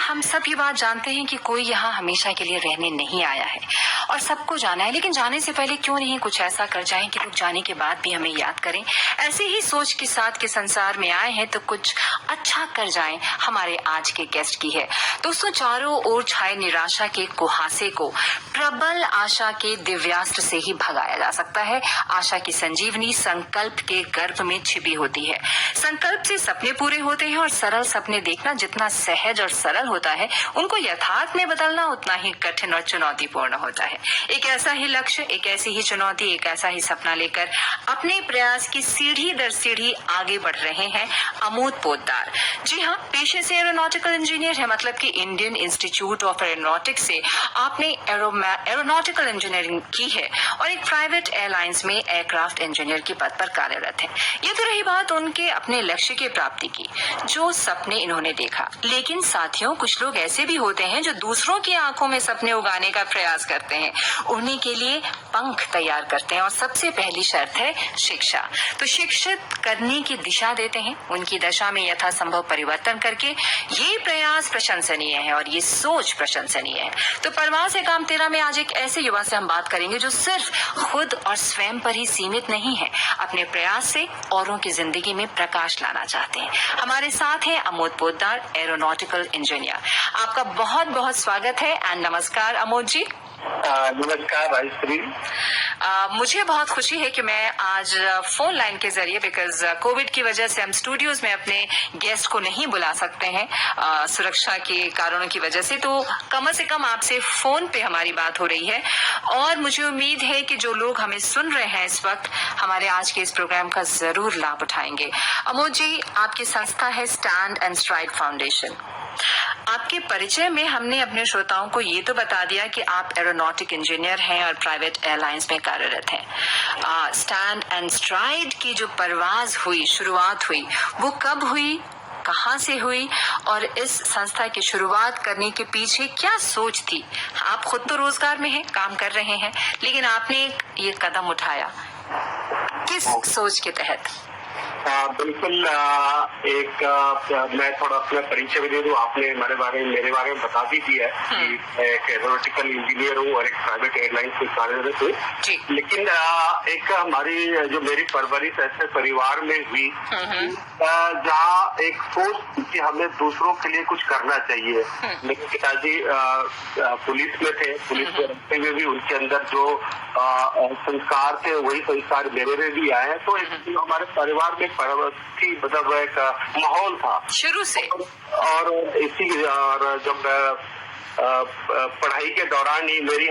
हम सब ये बात जानते हैं कि कोई यहाँ हमेशा के लिए रहने नहीं आया है और सबको जाना है, लेकिन जाने से पहले क्यों नहीं कुछ ऐसा कर जाएं कि लोग जाने के बाद भी हमें याद करें। ऐसे ही सोच के साथ के संसार में आए हैं तो कुछ अच्छा कर जाएं, हमारे आज के गेस्ट की है। दोस्तों, चारों ओर छाए निराशा के कुहासे को प्रबल आशा के दिव्यास्त्र से ही भगाया जा सकता है। आशा की संजीवनी संकल्प के गर्भ में छिपी होती है। संकल्प से सपने पूरे होते हैं और सरल सपने देखना जितना सहज और सरल होता है, उनको यथार्थ में बदलना उतना ही कठिन और चुनौतीपूर्ण होता है। एक ऐसा ही लक्ष्य, एक ऐसी ही चुनौती, एक ऐसा ही सपना लेकर अपने प्रयास की सीढ़ी दर सीढ़ी आगे बढ़ रहे हैं अमोद पोद्दार। जी हाँ, पेशे से एरोनॉटिकल इंजीनियर है, मतलब कि इंडियन इंस्टीट्यूट ऑफ एरोनॉटिक्स से आपने एरोनॉटिकल इंजीनियरिंग की है और एक प्राइवेट एयरलाइंस में एयरक्राफ्ट इंजीनियर के पद पर कार्यरत है। ये तो रही बात उनके अपने लक्ष्य की प्राप्ति की, जो सपने इन्होंने देखा। लेकिन साथियों, कुछ लोग ऐसे भी होते हैं जो दूसरों की आंखों में सपने उगाने का प्रयास करते हैं, उन्हीं के लिए पंख तैयार करते हैं और सबसे पहली शर्त है शिक्षा। तो शिक्षित करने की दिशा देते हैं, उनकी दशा में यथासंभव परिवर्तन करके। ये प्रयास प्रशंसनीय है और ये सोच प्रशंसनीय है। तो परवाह से काम तेरा में आज एक ऐसे युवा से हम बात करेंगे जो सिर्फ खुद और स्वयं पर ही सीमित नहीं है, अपने प्रयास से औरों की जिंदगी में प्रकाश लाना चाहते हैं। हमारे साथ हैं अमोद पोद्दार, एरोनॉटिकल इंजीनियर। आपका बहुत बहुत स्वागत है एंड नमस्कार अमोद जी। नमस्कार राजश्री। मुझे बहुत खुशी है कि मैं आज फोन लाइन के जरिए, बिकॉज कोविड की वजह से हम स्टूडियोज में अपने गेस्ट को नहीं बुला सकते हैं सुरक्षा के कारणों की वजह से, तो कम से कम आपसे फोन पे हमारी बात हो रही है और मुझे उम्मीद है कि जो लोग हमें सुन रहे हैं इस वक्त हमारे आज के इस प्रोग्राम का जरूर लाभ उठाएंगे। अमोद जी, आपकी संस्था है स्टैंड एंड स्ट्राइड फाउंडेशन। आपके परिचय में हमने अपने श्रोताओं को ये तो बता दिया कि आप एरोनॉटिक इंजीनियर हैं और प्राइवेट एयरलाइंस में कार्यरत हैं। स्टैंड एंड स्ट्राइड की जो परवाज हुई, शुरुआत हुई, वो कब हुई, कहाँ से हुई और इस संस्था की शुरुआत करने के पीछे क्या सोच थी? आप खुद तो रोजगार में हैं, काम कर रहे हैं, लेकिन आपने ये कदम उठाया किस सोच के तहत? बिल्कुल। मैं थोड़ा अपना परिचय भी दे दूं। आपने मेरे बारे में बता भी दिया है कि मैं एक एरोनॉटिकल इंजीनियर हूँ और एक प्राइवेट एयरलाइंस में कार्यरत हूँ। लेकिन एक हमारी जो मेरी परवरिश ऐसे परिवार में हुई जहाँ एक सोच कि हमें दूसरों के लिए कुछ करना चाहिए। मेरे पिताजी पुलिस में थे, पुलिस में रहते हुए भी उनके अंदर जो संस्कार थे वही संस्कार मेरे में भी आए हैं। तो एक हमारे परिवार में परवर्ती मतलब एक माहौल था शुरू से। और इसी और जब पढ़ाई के दौरान ही मेरी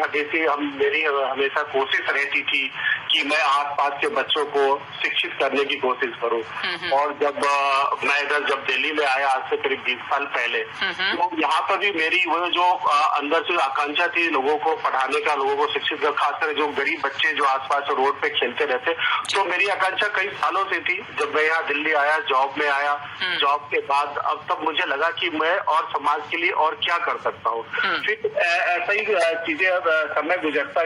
हमेशा कोशिश रहती थी कि मैं आसपास के बच्चों को शिक्षित करने की कोशिश करूं। और जब मैं इधर जब दिल्ली में आया आज से करीब 20 साल पहले, तो यहाँ पर भी मेरी वो जो अंदर से आकांक्षा थी लोगों को पढ़ाने का, लोगों को शिक्षित कर, खासकर जो गरीब बच्चे जो आसपास रोड पे खेलते रहते, तो मेरी आकांक्षा कई सालों से थी। जब मैं यहाँ दिल्ली आया, जॉब में आया, जॉब के बाद अब तब मुझे लगा कि मैं और समाज के लिए और क्या कर सकता हूँ। फिर ऐसा ही चीजें समय गुजरता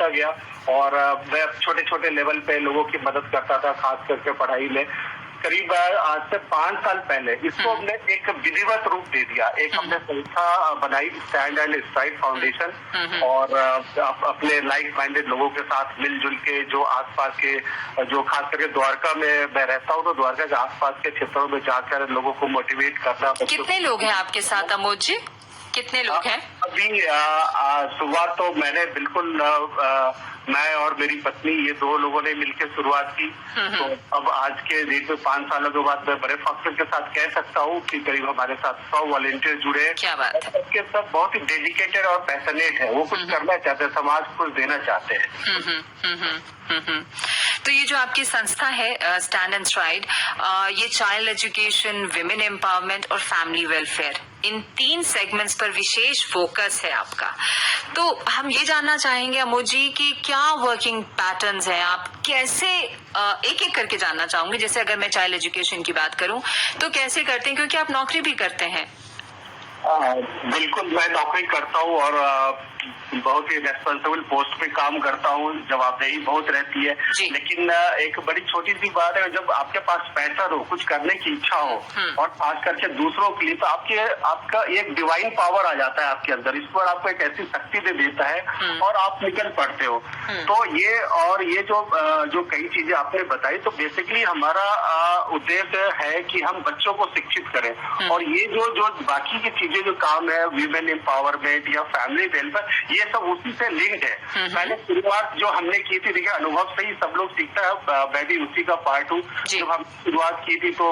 गया और मैं छोटे छोटे लेवल पे लोगों की मदद करता था, खास करके पढ़ाई में। करीब आज से 5 साल पहले इसको हमने एक विधिवत रूप दे दिया। एक हमने संस्था बनाई स्टैंड एंड स्ट्राइड फाउंडेशन और अपने लाइक माइंडेड लोगों के साथ मिलजुल के जो आसपास के जो खास करके द्वारका में मैं रहता हूँ, तो द्वारका के आसपास के क्षेत्रों में जाकर लोगों को मोटिवेट करना। कितने लोग हैं आपके साथ अमोद जी? कितने लोग हैं अभी? शुरुआत तो मैंने बिल्कुल मैं और मेरी पत्नी ये 2 लोगों ने मिलकर शुरुआत की। तो अब आज के डेट में 5 सालों के बाद मैं बड़े फख्र के साथ कह सकता हूँ कि करीब हमारे साथ 100 वॉलंटियर जुड़े हैं। क्या बात है। सबके सब बहुत ही डेडिकेटेड और पैशनेट है, वो कुछ करना चाहते हैं, समाज को कुछ देना चाहते हैं। तो ये जो आपकी संस्था है स्टैंड एंड स्ट्राइड, ये चाइल्ड एजुकेशन, विमेन एम्पावरमेंट और फैमिली वेलफेयर, इन 3 सेगमेंट्स पर विशेष फोकस है आपका। तो हम ये जानना चाहेंगे अमोद जी कि क्या वर्किंग पैटर्न्स हैं, आप कैसे एक एक करके जानना चाहूंगी। जैसे अगर मैं चाइल्ड एजुकेशन की बात करूं तो कैसे करते हैं, क्योंकि आप नौकरी भी करते हैं। बिल्कुल, मैं नौकरी करता हूँ और बहुत ही रेस्पॉन्सिबल पोस्ट पे काम करता हूँ, जवाबदेही बहुत रहती है। लेकिन एक बड़ी छोटी सी बात है, जब आपके पास पैसा हो, कुछ करने की इच्छा हो और खास करके दूसरों के लिए, तो आपका एक डिवाइन पावर आ जाता है आपके अंदर, ईश्वर आपको एक ऐसी शक्ति दे देता है और आप निकल पड़ते हो। तो ये जो कई चीजें आपने बताई, तो बेसिकली हमारा उद्देश्य है कि हम बच्चों को शिक्षित करें, और ये जो बाकी की चीजें जो काम है, वीमेन एम्पावरमेंट या फैमिली वेलफेयर, ये सब उसी से लिंक्ड है। पहले शुरुआत जो हमने की थी, देखिए अनुभव से ही सब लोग सीखता है, मैं भी उसी का पार्ट हूँ। जब हम शुरुआत की थी तो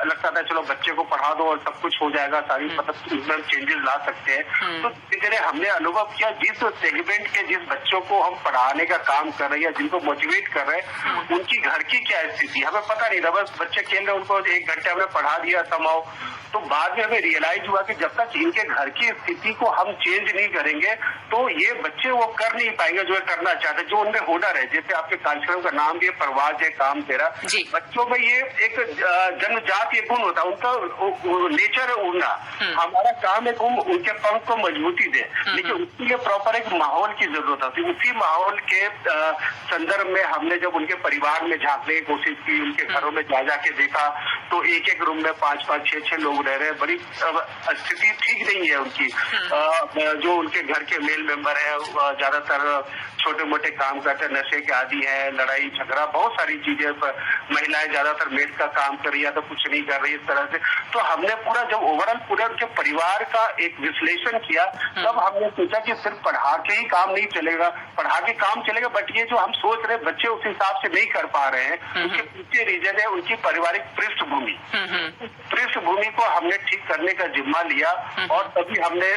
लगता था चलो बच्चे को पढ़ा दो और सब कुछ हो जाएगा, सारी मतलब उसमें चेंजेस ला सकते हैं। तो धीरे धीरे हमने अनुभव किया, जिस सेगमेंट के जिस बच्चों को हम पढ़ाने का काम कर रहे हैं या जिनको मोटिवेट कर रहे हैं, उनकी घर की क्या स्थिति, हमें पता नहीं था, बस बच्चे खेल रहे, उनको 1 घंटे हमने पढ़ा दिया समाओ। तो बाद में हमें रियलाइज हुआ कि जब तक इनके घर की स्थिति को हम चेंज नहीं करेंगे तो ये बच्चे वो कर नहीं पाएंगे जो करना चाहते, जो उनमें हुनर है। जैसे आपके कार्यक्रम का नाम भी है परवाज है काम तेरा, बच्चों में ये एक जन्मजात ये गुण होता है, उनका नेचर है उड़ना। हमारा काम है उनके पंख को मजबूती दे, लेकिन उसके लिए प्रॉपर एक माहौल की जरूरत होती है। उसी माहौल के संदर्भ में हमने जब उनके परिवार में झांकने की कोशिश की, उनके घरों में जा के देखा, तो एक रूम में 5-5, 6-6 लोग रह रहे हैं। बड़ी स्थिति ठीक नहीं है उनकी। जो उनके घर के मेल मेंबर है ज्यादातर छोटे मोटे काम करते हैं, नशे के आदी है, लड़ाई झगड़ा, बहुत सारी चीजें। महिलाएं ज्यादातर मेड का काम कर रही है तो कुछ नहीं कर रही, इस तरह से। तो हमने पूरा जब ओवरऑल पूरे उनके परिवार का एक विश्लेषण किया, तब हमने सोचा कि सिर्फ पढ़ा के ही काम नहीं चलेगा, पढ़ा के काम चलेगा, बट ये जो हम सोच रहे बच्चे उस हिसाब से नहीं कर पा रहे हैं, उसके पीछे रीजन है उनकी पारिवारिक पृष्ठभूमि। पृष्ठभूमि को हमने ठीक करने का जिम्मा लिया और तभी हमने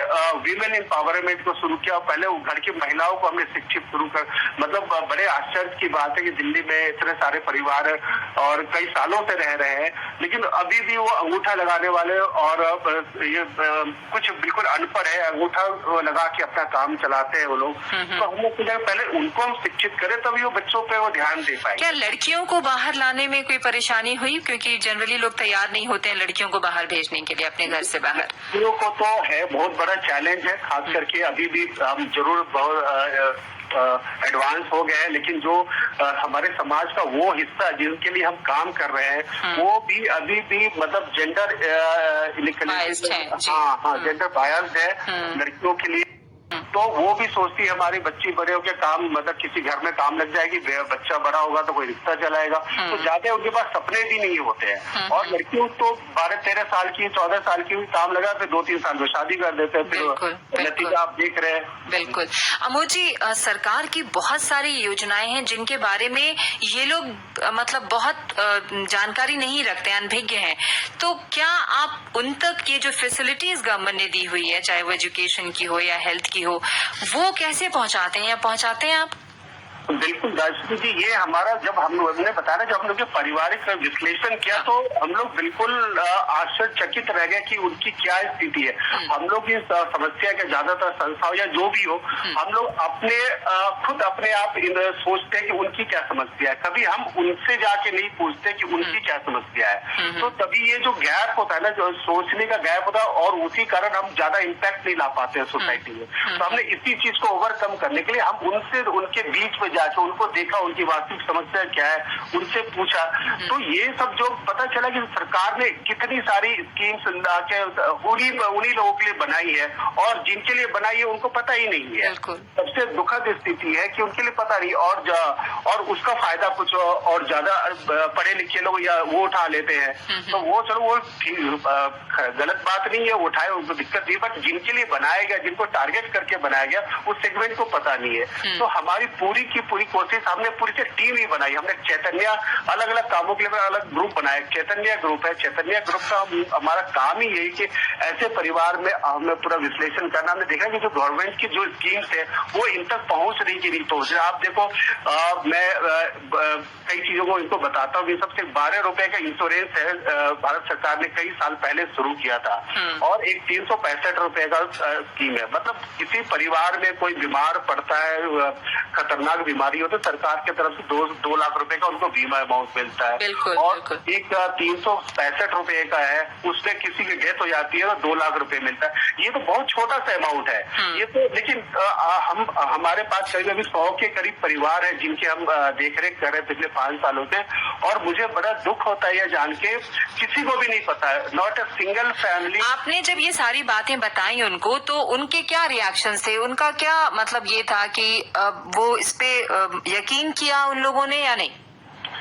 वीमेन एम्पावरमेंट को शुरू किया। पहले वो घर की महिलाओं को हमने शिक्षित शुरू कर, मतलब बड़े आश्चर्य की बात है कि दिल्ली में इतने सारे परिवार और कई सालों से रह रहे हैं, लेकिन अभी भी वो अंगूठा लगाने वाले और ये कुछ बिल्कुल अनपढ़ है, अंगूठा लगा के अपना काम चलाते हैं वो लोग। तो हमने सोचा पहले उनको हम शिक्षित करें तभी वो बच्चों पे वो ध्यान दे पाए। क्या लड़कियों को बाहर लाने में कोई परेशानी हुई, क्योंकि जनरली लोग तैयार नहीं होते हैं लड़कियों को बाहर भेजने के लिए, अपने घर से बाहर? लड़कियों को तो है, बहुत बड़ा चैलेंज है, खास करके अभी भी हम जरूर बहुत एडवांस हो गए हैं, लेकिन जो हमारे समाज का वो हिस्सा जिनके लिए हम काम कर रहे हैं, वो भी अभी भी मतलब जेंडर जेंडर बायस्ड है लड़कियों के लिए। तो वो भी सोचती है हमारी बच्ची बड़े होकर काम, मतलब किसी घर में काम लग जाएगी, बच्चा बड़ा होगा तो कोई रिश्ता चलाएगा, तो ज्यादा उनके पास सपने भी नहीं होते हैं। और लड़कियों तो 12-13 साल की, 14 साल की भी काम लगा, फिर 2-3 साल में शादी कर देते हैं, फिर नतीजा आप देख रहे हैं। बिल्कुल। अमोद जी, सरकार की बहुत सारी योजनाएं हैं जिनके बारे में ये लोग मतलब बहुत जानकारी नहीं रखते, अनभिज्ञ हैं। तो क्या आप उन तक ये जो फैसिलिटीज गवर्नमेंट ने दी हुई है, चाहे वो एजुकेशन की हो या हेल्थ की हो, वो कैसे पहुंचाते हैं या पहुंचाते हैं आप? बिल्कुल राजश्री जी, ये हमारा जब हमने बताया, जब हम लोग पारिवारिक विश्लेषण किया तो हम लोग बिल्कुल आश्चर्यचकित रह गए कि उनकी क्या स्थिति है। हम लोग इस समस्या के ज्यादातर संस्थाओं या जो भी हो, हम लोग खुद अपने आप सोचते हैं कि उनकी क्या समस्या है, कभी हम उनसे जाके नहीं पूछते कि उनकी क्या समस्या है। तो तभी ये जो गैप होता है ना, जो सोचने का गैप होता है, और उसी कारण हम ज्यादा इम्पैक्ट नहीं ला पाते हैं सोसाइटी में। तो हमने इसी चीज को ओवरकम करने के लिए हम उनसे, उनके बीच में जाके उनको देखा, उनकी वास्तविक समस्या क्या है, उनसे पूछा। तो ये सब जो पता चला कि सरकार ने कितनी सारी स्कीम्स उन्हीं लोगों के लिए बनाई है, और जिनके लिए बनाई है उनको पता ही नहीं है। सबसे दुखद स्थिति है कि उनके लिए पता नहीं, और उसका फायदा कुछ और ज्यादा पढ़े लिखे लोग या वो उठा लेते हैं। तो वो चलो वो गलत बात नहीं है, उठाए, उनको दिक्कत नहीं, बट जिनके लिए बनाया गया, जिनको टारगेट करके बनाया गया, उस सेगमेंट को पता नहीं है। तो हमारी पूरी की पूरी कोशिश, हमने पूरी से टीम ही बनाई। हमने चैतन्य अलग अलग कामों के लिए अलग ग्रुप बनाया, चैतन्य ग्रुप है। चैतन्य ग्रुप का हमारा काम ही यही कि ऐसे परिवार में हमें पूरा विश्लेषण करना। हमने देखा कि जो गवर्नमेंट की जो स्कीम्स है वो इन तक पहुंच रही कि नहीं पहुंच रही। आप देखो, मैं कई चीजों को इनको बताता हूँ। सबसे 12 रुपए का इंश्योरेंस है, भारत सरकार ने कई साल पहले शुरू किया था, और एक 365 रुपए का स्कीम है। मतलब किसी परिवार में कोई बीमार पड़ता है, खतरनाक बीमारी हो तो सरकार की तरफ से 2 लाख रुपए का उनको बीमा अमाउंट मिलता है। बिल्कुल, और बिल्कुल। एक 365 रुपए का है, उसमें किसी की डेथ हो जाती है तो 2 लाख रुपए मिलता है। ये तो बहुत छोटा सा अमाउंट है। ये तो लेकिन हम हमारे पास करीब अभी 100 के करीब परिवार है जिनकी हम देख रेख कर रहे हैं पिछले 5 सालों से, और मुझे बड़ा दुख होता है यह जान के, किसी को भी नहीं पता है, नॉट अ सिंगल फैमिली। आपने जब ये सारी बातें बताई उनको तो उनके क्या रिएक्शन थे, उनका क्या मतलब ये था कि वो इस पे यकीन किया उन लोगों ने या नहीं?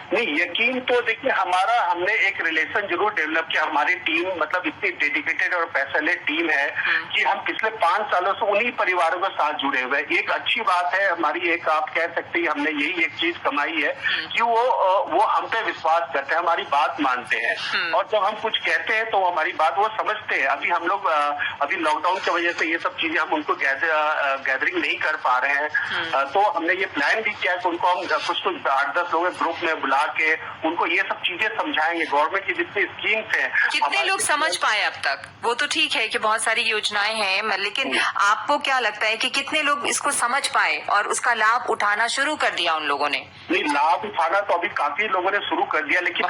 नहीं, यकीन तो देखिए हमने एक रिलेशन जरूर डेवलप किया। हमारी टीम मतलब इतनी डेडिकेटेड और पैशनेट टीम है कि हम पिछले 5 सालों से उन्हीं परिवारों के साथ जुड़े हुए हैं। एक अच्छी बात है हमारी, एक आप कह सकते हैं हमने यही एक चीज कमाई है कि वो हम पे विश्वास करते हैं, हमारी बात मानते हैं, और जब हम कुछ कहते हैं तो हमारी बात वो समझते हैं। अभी हम लोग अभी लॉकडाउन की वजह से ये सब चीजें हम उनको गैदरिंग नहीं कर पा रहे हैं, तो हमने ये प्लान भी किया कि उनको हम कुछ 8-10 लोगों के ग्रुप में बुला के उनको ये सब चीजें समझाएंगे। गवर्नमेंट की जितनी स्कीम्स हैं, कितने लोग समझ पाए अब तक? वो तो ठीक है कि बहुत सारी योजनाएं हैं, लेकिन आपको क्या लगता है कि कितने लोग इसको समझ पाए और उसका लाभ उठाना शुरू कर दिया उन लोगों ने? नहीं, लाभ उठाना तो अभी काफी लोगों ने शुरू कर दिया, लेकिन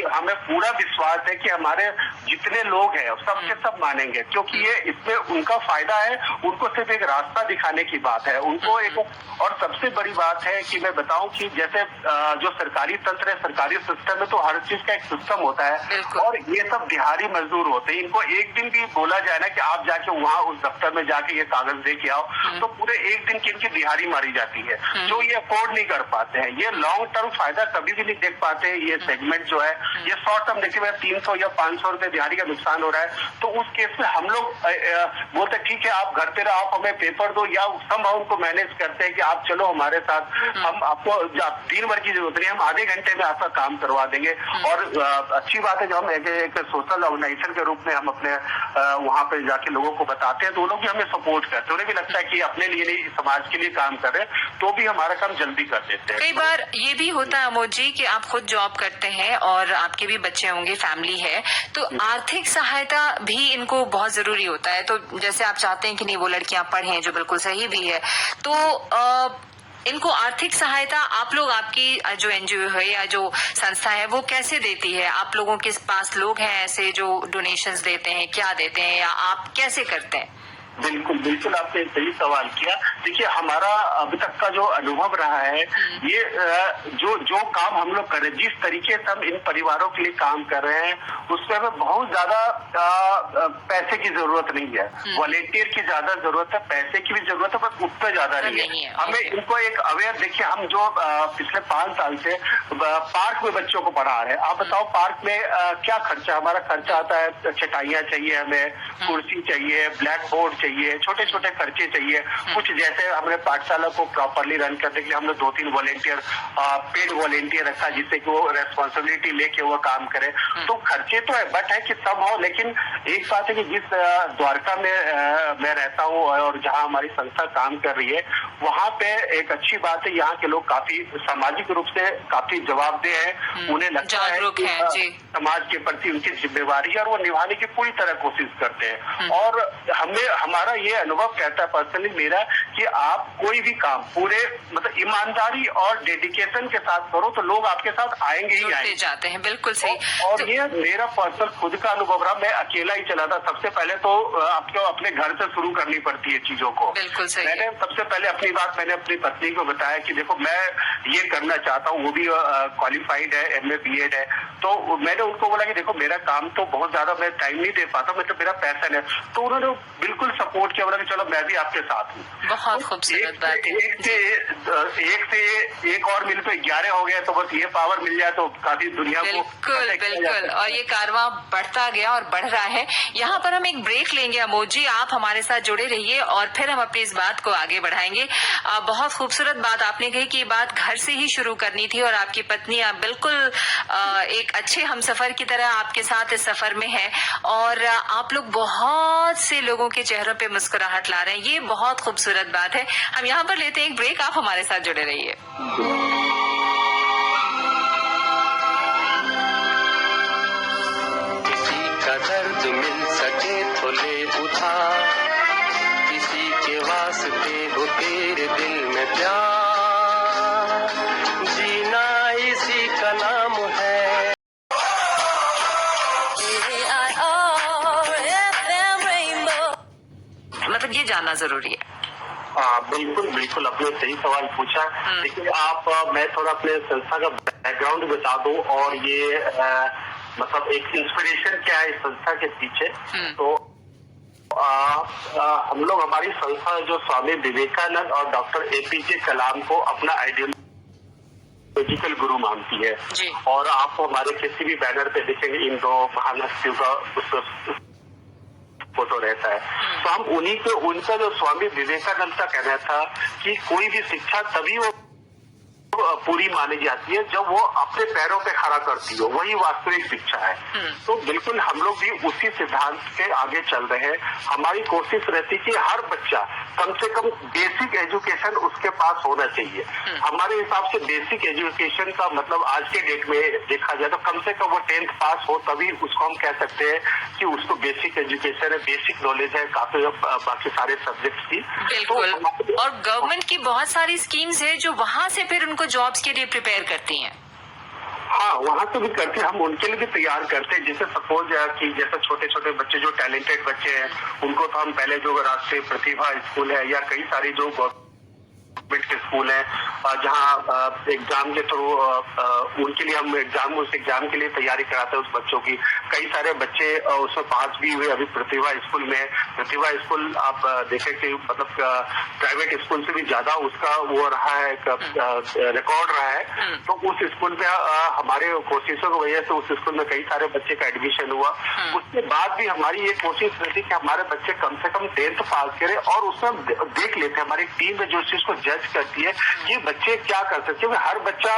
हमें पूरा विश्वास है कि हमारे जितने लोग हैं सबके सब मानेंगे, क्योंकि ये इसमें उनका फायदा है। उनको सिर्फ एक रास्ता दिखाने की बात है उनको एक। और सबसे बड़ी बात है कि मैं बताऊं कि जैसे जो सरकारी तंत्र है, सरकारी सिस्टम में तो हर चीज का एक सिस्टम होता है, और ये सब दिहाड़ी मजदूर होते हैं। इनको एक दिन भी बोला जाए ना कि आप जाके वहाँ उस दफ्तर में जाके ये कागज दे के आओ, तो पूरे एक दिन की इनकी दिहाड़ी मारी जाती है, जो ये अफोर्ड नहीं कर पाते हैं। ये लॉन्ग टर्म फायदा कभी भी नहीं देख पाते। ये सेगमेंट जो है ये शॉर्ट टर्म देखिए 300 या 500 रुपए दिहाड़ी का नुकसान हो रहा है, तो उस केस में हम लोग बोलते ठीक है आप घर पे रहो, आप हमें पेपर दो, या संभव उनको मैनेज करते हैं कि आप चलो हमारे साथ, हम आपको दिन भर की जरूरत नहीं, हम आधे घंटे में आपका काम करवा देंगे। और अच्छी बात है जो हम एक सोशल ऑर्गेनाइजेशन के रूप में हम अपने वहाँ पे जाके लोगों को बताते हैं, तो वो लोग भी हमें सपोर्ट करते हैं। उन्हें भी लगता है कि अपने लिए नहीं समाज के लिए काम कर रहे हैं, तो भी हमारा काम जल्दी कर देते हैं। कई बार ये भी होता है अमोद जी कि आप खुद जॉब करते हैं और आपके भी बच्चे होंगे, फैमिली है, तो आर्थिक सहायता भी इनको बहुत जरूरी होता है। तो जैसे आप चाहते हैं कि नहीं वो लड़कियां पढ़ें, जो बिल्कुल सही भी है, तो इनको आर्थिक सहायता आप लोग, आपकी जो एनजीओ है या जो संस्था है, वो कैसे देती है? आप लोगों के पास लोग हैं ऐसे जो डोनेशंस देते हैं, क्या देते हैं, या आप कैसे करते हैं? बिल्कुल बिल्कुल, आपने सही सवाल किया। देखिए हमारा अभी तक का जो अनुभव रहा है, ये जो काम हम लोग कर रहे हैं, जिस तरीके से हम इन परिवारों के लिए काम कर रहे हैं, उसमें हमें बहुत ज्यादा पैसे की जरूरत नहीं है। वॉलेंटियर की ज्यादा जरूरत है, पैसे की भी जरूरत है, बस उससे ज्यादा नहीं है। हमें इनको एक अवेयर, देखिए हम जो पिछले 5 साल से पार्क में बच्चों को पढ़ा रहे हैं। आप बताओ पार्क में क्या खर्चा, हमारा खर्चा आता है, चटाइयाँ चाहिए हमें, कुर्सी चाहिए, ब्लैक बोर्ड चाहिए, छोटे छोटे खर्चे चाहिए। कुछ जैसे हमने पाठशाला को प्रॉपरली रन करने के लिए हमने 2-3 वॉलेंटियर, पेड वॉलेंटियर रखा, जिससे कि वो रेस्पॉन्सिबिलिटी लेके वो काम करे। तो खर्चे तो है, बट है कि सब हो। लेकिन एक बात है कि जिस द्वारका में मैं रहता हूँ और जहाँ हमारी संस्था काम कर रही है, वहाँ पे एक अच्छी बात है, यहाँ के लोग काफी सामाजिक रूप से काफी जवाबदेह है। उन्हें लगता है कि समाज के प्रति उनकी जिम्मेवारी है और वो निभाने की पूरी तरह कोशिश करते हैं। और हमारा ये अनुभव कहता है पर्सनली मेरा, कि आप कोई भी काम पूरे मतलब ईमानदारी और डेडिकेशन के साथ करो तो लोग आपके साथ आएंगे ही आएंगे, जाते हैं। बिल्कुल सही। और तो ये मेरा पर्सनल खुद का अनुभव रहा। मैं अकेला ही चला था। सबसे पहले तो आपको अपने घर से शुरू करनी पड़ती है चीजों को। बिल्कुल सही। मैंने सबसे पहले अपनी बात मैंने अपनी पत्नी को बताया कि देखो मैं ये करना चाहता हूँ, वो भी क्वालिफाइड है, MA BEd है। तो मैंने उनको बोला कि देखो मेरा काम तो बहुत ज्यादा मैं टाइम नहीं दे पाता, मतलब मेरा पैशन है। तो उन्होंने बिल्कुल सपोर्ट किया, बोला कि चलो मैं भी आपके साथ हूँ। बहुत खूबसूरत बात है। एक से एक और मिल पे 11 हो गए, तो बस ये पावर मिल जाए तो काफी दुनिया को। बिल्कुल, और ये कारवां बढ़ता गया और बढ़ रहा है। यहाँ पर हम एक ब्रेक लेंगे अमोद जी, आप हमारे साथ जुड़े रहिए और फिर हम अपनी इस बात को आगे बढ़ाएंगे। बहुत खूबसूरत बात आपने कही कि ये बात घर से ही शुरू करनी थी, और आपकी पत्नी बिल्कुल एक अच्छे हमसफर की तरह आपके साथ इस सफर में है, और आप लोग बहुत से लोगों के चेहरों पे मुस्कुराहट ला रहे हैं। ये बहुत खूबसूरत बात है। हम यहाँ पर लेते हैं एक ब्रेक, आप हमारे साथ जुड़े रहिए। किसी का दर्द मिल सके तो ले उधार, किसी के वास्ते हो तेरे दिल में प्यार, जानना जरूरी है। बिल्कुल बिल्कुल, आपने सही सवाल पूछा। लेकिन मैं थोड़ा अपने संस्था का बैकग्राउंड बता दूं और ये मतलब एक इंस्पिरेशन क्या है इस संस्था के पीछे। तो हम लोग, हमारी संस्था जो स्वामी विवेकानंद और डॉक्टर APJ कलाम को अपना आइडियोलॉजिकल गुरु मानती है जी। और आप हमारे किसी भी बैनर पे देखेंगे इन दो महान हस्तियों का फोटो रहता है। तो हम उनका जो स्वामी विवेकानंद का कहना था कि कोई भी शिक्षा तभी वो पूरी मानी जाती है जब वो अपने पैरों पे खड़ा करती हो, वही वास्तविक शिक्षा है। तो बिल्कुल हम लोग भी उसी सिद्धांत के आगे चल रहे हैं। हमारी कोशिश रहती है कि हर बच्चा कम से कम बेसिक एजुकेशन उसके पास होना चाहिए। हमारे हिसाब से बेसिक एजुकेशन का मतलब आज के डेट में देखा जाए तो कम से कम वो 10th पास हो, तभी उसको हम कह सकते हैं कि उसको बेसिक एजुकेशन है, बेसिक नॉलेज है काफी बाकी सारे सब्जेक्ट्स की। बिल्कुल। और गवर्नमेंट की बहुत सारी स्कीम्स है जो वहाँ से फिर उनको जॉब्स के लिए प्रिपेयर करती हैं। हाँ, वहाँ से भी करते हैं, हम उनके लिए भी तैयार करते हैं। जैसे सपोज कि जैसे छोटे छोटे बच्चे जो टैलेंटेड बच्चे हैं उनको तो हम पहले जो राष्ट्रीय प्रतिभा स्कूल है या कई सारी जो गवर्नमेंट के स्कूल है जहाँ एग्जाम के थ्रू उनके लिए हम उस एग्जाम के लिए तैयारी कराते हैं उस बच्चों की। कई सारे बच्चे उसमें पास भी हुए अभी प्रतिभा स्कूल में। प्रतिभा स्कूल आप देखें कि मतलब प्राइवेट स्कूल से भी ज्यादा उसका वो रहा है, रिकॉर्ड रहा है। तो उस स्कूल में हमारे कोशिशों की वजह से उस स्कूल में कई सारे बच्चे का एडमिशन हुआ। उसके बाद भी हमारी ये कोशिश रहती कि हमारे बच्चे कम से कम 10th पास करें और उसमें देख लेते हैं, हमारी टीम में जो चीज को जज करती है कि बच्चे क्या कर सकते हैं। हर बच्चा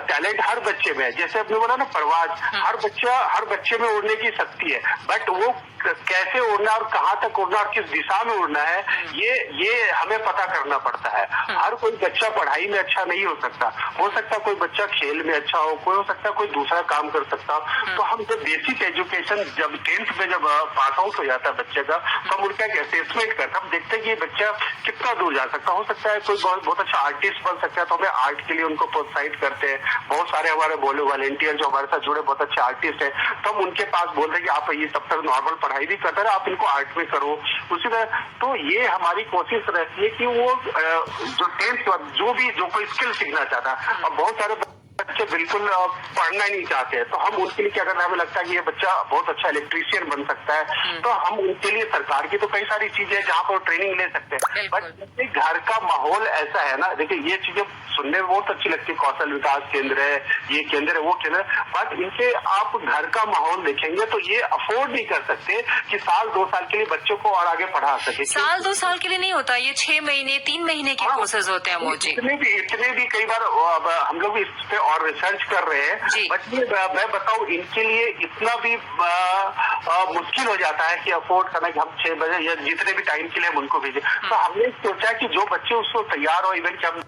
टैलेंट हर बच्चे में है, जैसे आपने बोला ना परवाज, हर बच्चे में उड़ने की शक्ति है, बट वो कैसे उड़ना और कहाँ तक उड़ना और किस दिशा में उड़ना है ये हमें पता करना पड़ता है। हर कोई बच्चा पढ़ाई में अच्छा नहीं हो सकता कोई बच्चा खेल में अच्छा हो, कोई हो सकता है कोई दूसरा काम कर सकता हो। तो हम जब बेसिक एजुकेशन जब 10th में जब पास आउट हो जाता है बच्चे का, तो हम उनका एक असेसमेंट करते हैं। हम देखते हैं कि ये बच्चा कितना दूर जा सकता हो सकता है कोई बहुत अच्छा आर्टिस्ट बन सकता है, तो हमें आर्ट के लिए उनको प्रोत्साहित करते हैं। बहुत सारे हमारे वॉलंटियर जो हमारे साथ जुड़े बहुत अच्छे आर्टिस्ट है, तो हम उनके पास बोलते हैं कि आप ये तब तक नॉर्मल पढ़ाई भी करते रहे, आप इनको आर्ट में करो उसी तरह। तो ये हमारी कोशिश रहती है कि वो जो 10th के बाद जो कोई स्किल सीखना चाहता है, और बहुत सारे बच्चे बिल्कुल पढ़ना ही नहीं चाहते हैं, तो हम उनके लिए क्या करना है, हमें लगता है कि ये बच्चा बहुत अच्छा इलेक्ट्रीशियन बन सकता है, तो हम उनके लिए सरकार की तो कई सारी चीजें हैं जहाँ पर ट्रेनिंग ले सकते हैं। बट घर का माहौल ऐसा है ना, देखिए ये चीजें सुनने में बहुत अच्छी लगती है, कौशल विकास केंद्र है, ये केंद्र है, वो केंद्र है, बट इनके आप घर का माहौल देखेंगे तो ये अफोर्ड नहीं कर सकते कि साल 2 साल के लिए बच्चों को और आगे पढ़ा सके। साल 2 साल के लिए नहीं होता, ये 6 महीने 3 महीने के कोर्सेज होते हैं मोजी। इतने भी कई बार हम लोग इस पे और रिसर्च कर रहे हैं, बट मैं बताऊं इनके लिए इतना भी मुश्किल हो जाता है कि अफोर्ड करना कि हम 6 बजे या जितने भी टाइम के लिए हम उनको भेजे। तो हमने सोचा कि जो बच्चे उसको तैयार हो, इवन कि हम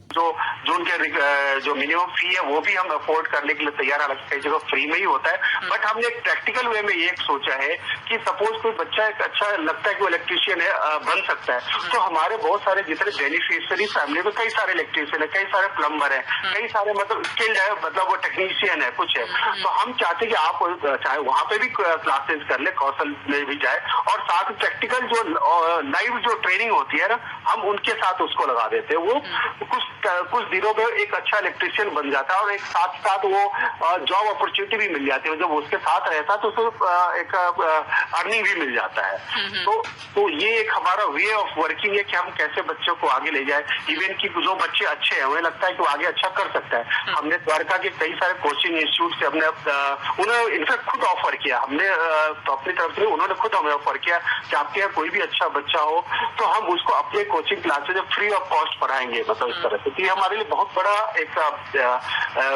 जो उनके जो मिनिमम फी है वो भी हम अफोर्ड करने के लिए तैयार, हालांकि कई जगह फ्री में ही होता है, बट हमने एक प्रैक्टिकल वे में ये सोचा है कि सपोज कोई बच्चा एक अच्छा लगता है कि वो इलेक्ट्रीशियन है, बन सकता है, तो हमारे बहुत सारे जितने बेनिफिशियरी फैमिली में कई सारे इलेक्ट्रीशियन है, कई सारे प्लम्बर है, कई सारे मतलब स्किल्ड है, मतलब वो टेक्नीशियन है कुछ है। तो हम चाहते कि आप चाहे वहाँ पे भी क्लासेस कर ले, कौशल में भी जाए, और साथ प्रैक्टिकल जो लाइव जो ट्रेनिंग होती है ना, हम उनके साथ उसको लगा देते हैं। वो कुछ दिनों में एक अच्छा इलेक्ट्रीशियन बन जाता है और एक साथ वो जॉब अपॉर्चुनिटी भी मिल जाती है। जब उसके साथ रहता है तो उसको एक अर्निंग भी मिल जाता है। तो ये एक हमारा वे ऑफ वर्किंग है कि हम कैसे बच्चों को आगे ले जाए। इवन की जो बच्चे अच्छे हैं उन्हें लगता है कि वो आगे अच्छा कर सकता है। हमने द्वारका के कई सारे कोचिंग इंस्टीट्यूट से हमने उन्हें इनफेक्ट खुद ऑफर किया, हमने तो अपनी तरफ से उन्होंने खुद हमें ऑफर किया कि आपके यहाँ कोई भी अच्छा बच्चा हो तो हम उसको अपने coaching classes free of cost पढ़ाएंगे, मतलब इस तरह से। तो ये हमारे लिए बहुत बड़ा एक